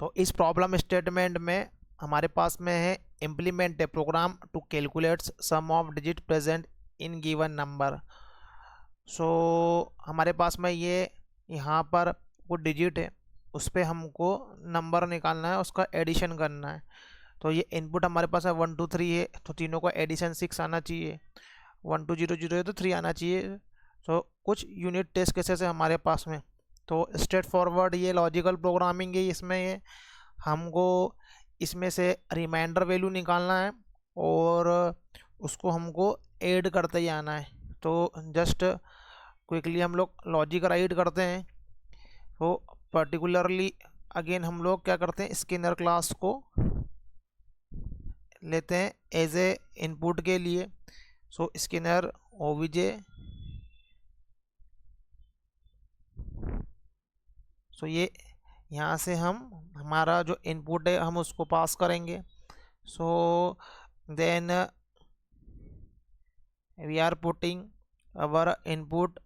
तो इस problem statement में हमारे पास में है implement a program to calculate sum of digit present in given number. So हमारे पास में ये यहाँ पर वो डिजिट है, उस पर हमको नंबर निकालना है, उसका एडिशन करना है। तो ये इनपुट हमारे पास है 1 2 3 है, तो तीनों का एडिशन 6 आना चाहिए। 1 2 0 0 है तो 3 आना चाहिए। तो कुछ यूनिट टेस्ट केसेस है हमारे पास में। तो स्ट्रेट फॉरवर्ड ये लॉजिकल प्रोग्रामिंग है, इसमें ये हमको इसमें से रिमाइंडर वैल्यू निकालना है और उसको हमको ऐड करते ही आना है। तो जस्ट क्विकली हम लोग लॉजिक राइट करते हैं। तो पर्टिकुलरली अगेन हम लोग क्या करते हैं, स्कैनर क्लास को लेते हैं एज ए इनपुट के लिए। सो स्कैनर ओबीजे, सो ये यहाँ से हम हमारा जो इनपुट है हम उसको पास करेंगे। So then we are putting our input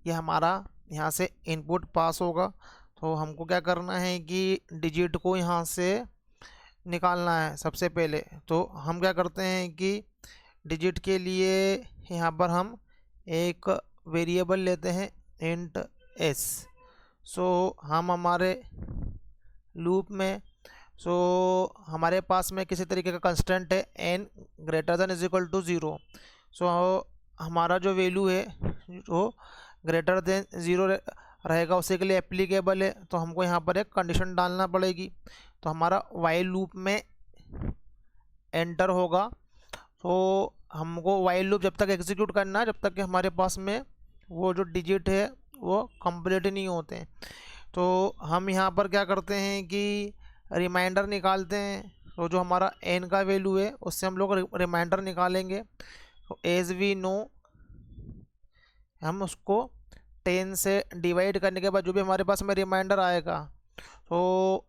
ये हमारा यहाँ से इनपुट पास होगा। तो हमको क्या करना है कि डिजिट को यहाँ से निकालना है सबसे पहले। तो हम क्या करते हैं कि डिजिट के लिए यहाँ पर हम एक वेरिएबल लेते हैं इंट एस। सो हम हमारे लूप में हमारे पास में किसी तरीके का कंस्टेंट है n greater than is equal to 0। So हमारा जो वैल्यू है जो ग्रेटर देन 0 रहेगा उसी के लिए एप्लीकेबल है। तो हमको यहाँ पर एक कंडीशन डालना पड़ेगी। तो हमारा वाइल लूप में एंटर होगा। तो हमको वाइल लूप जब तक एग्जीक्यूट करना है जब तक कि हमारे पास में वो जो डिजिट है वो कंप्लीट नहीं होते हैं। तो हम यहाँ पर क्या करते हैं कि रिमाइंडर निकालते हैं। तो जो हमारा n का वैल्यू है उससे हम लोग रिमाइंडर निकालेंगे। तो एज वी नो हम उसको 10 से डिवाइड करने के बाद जो भी हमारे पास में रिमाइंडर आएगा तो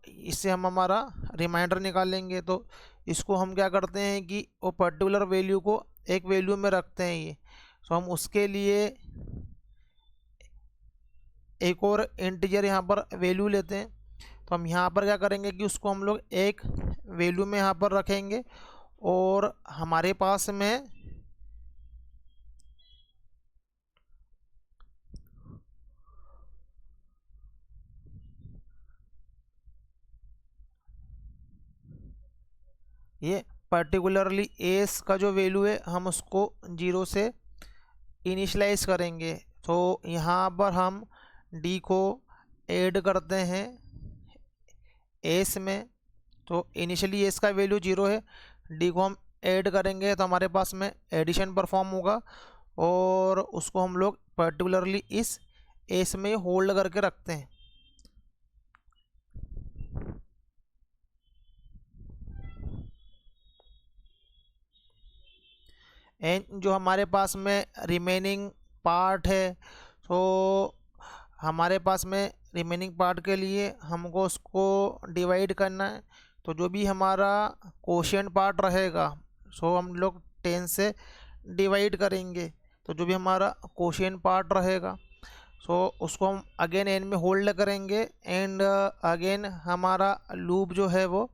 इससे हम हमारा रिमाइंडर निकालेंगे। तो इसको हम क्या करते हैं कि वो पर्टिकुलर वैल्यू को एक वैल्यू में रखते हैं ये। तो हम उसके लिए एक और इंटीजर यहाँ पर वैल्यू लेते हैं। तो हम यहाँ पर क्या करेंगे कि उसको हम लोग एक वैल्यू में यहाँ पर रखेंगे और हमारे पास में ये पर्टिकुलरली एस का जो वैल्यू है हम उसको 0 से इनिशलाइज करेंगे। तो यहाँ पर हम डी को ऐड करते हैं एस में। तो इनिशियली एस का वैल्यू 0 है, डी को हम ऐड करेंगे तो हमारे पास में एडिशन परफॉर्म होगा और उसको हम लोग पर्टिकुलरली इस एस में होल्ड करके रखते हैं। एंड जो हमारे पास में रिमेनिंग पार्ट है तो हमारे पास में रिमेनिंग पार्ट के लिए हमको उसको डिवाइड करना है। तो जो भी हमारा क्वोशिएंट पार्ट रहेगा सो हम लोग 10 से डिवाइड करेंगे। तो जो भी हमारा क्वोशिएंट पार्ट रहेगा सो उसको हम अगेन एन में होल्ड करेंगे एंड अगेन हमारा लूप जो है वो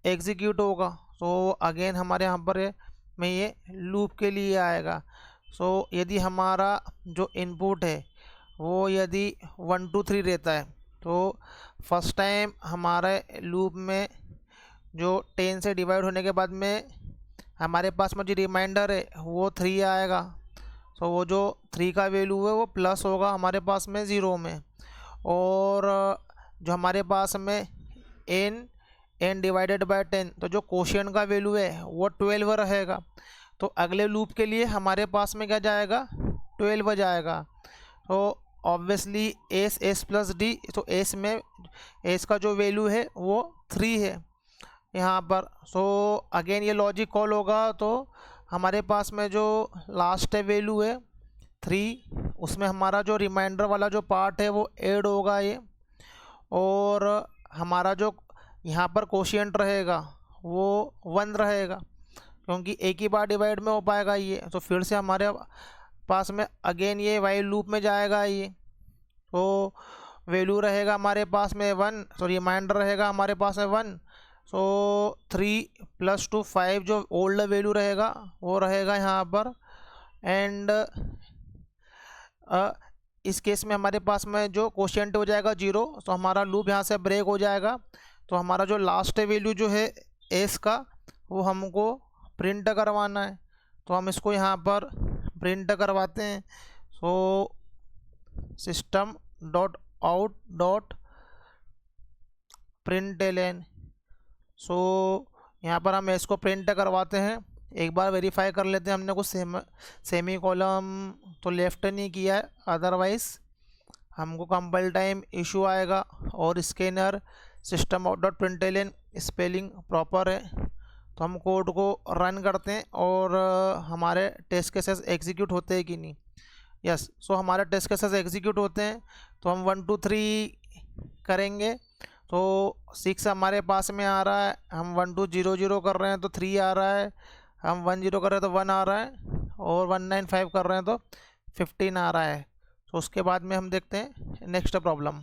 एग्जीक्यूट होगा। सो अगेन हमारे यहाँ पर में ये लूप के लिए आएगा। सो यदि हमारा जो इनपुट है वो यदि 1 2 3 रहता है तो फर्स्ट टाइम हमारे लूप में जो 10 से डिवाइड होने के बाद में हमारे पास में जो रिमाइंडर है वो 3 आएगा। तो वो जो 3 का वैल्यू है वो प्लस होगा हमारे पास में 0 में। और जो हमारे पास में n डिवाइडेड बाय 10 तो जो क्वोशिएंट का वैल्यू है वो 12 रहेगा। तो अगले लूप के लिए हमारे पास में क्या जाएगा 12 जाएगा। तो ऑब्वियसली एस प्लस डी, तो एस में एस का जो वैल्यू है वो 3 है यहाँ पर। सो अगेन ये लॉजिक कॉल होगा तो हमारे पास में जो लास्ट वैल्यू है 3 उसमें हमारा जो रिमाइंडर वाला जो पार्ट है वो ऐड होगा ये। और हमारा जो यहाँ पर क्वोशिएंट रहेगा वो 1 रहेगा, क्योंकि एक ही बार डिवाइड में हो पाएगा ये। तो फिर से हमारे पास में अगेन ये वाइल लूप में जाएगा ये। तो वैल्यू रहेगा हमारे पास में 1, तो रिमाइंडर रहेगा हमारे पास में 1। सो 3 + 2 5 जो ओल्ड वैल्यू रहेगा वो रहेगा यहाँ पर। एंड इस केस में हमारे पास में जो कोशिएंट हो जाएगा 0, तो हमारा लूप यहाँ से ब्रेक हो जाएगा। तो हमारा जो लास्ट वैल्यू जो है एस का वो हमको प्रिंट करवाना है, तो हम इसको यहाँ पर प्रिंट करवाते हैं। सो system.out.println। सो यहाँ पर हम इसको प्रिंट करवाते हैं। एक बार वेरीफाई कर लेते हैं हमने कुछ सेमी कॉलम तो लेफ्ट नहीं किया है, अदरवाइज हमको कंपाइल टाइम इशू आएगा। और स्कैनर system.out.println स्पेलिंग प्रॉपर है। तो हम कोड को रन करते हैं और हमारे टेस्ट केसेस एग्जीक्यूट होते हैं कि नहीं। यस, सो हमारे टेस्ट केसेस एग्जीक्यूट होते हैं। तो हम 1 2 3 करेंगे तो 6 हमारे पास में आ रहा है। हम 1 2 0 0 कर रहे हैं तो 3 आ रहा है। हम 1 0 कर रहे हैं तो 1 आ रहा है। और 1 9 5 कर रहे हैं तो 15 आ रहा है। तो उसके बाद में हम देखते हैं नेक्स्ट प्रॉब्लम।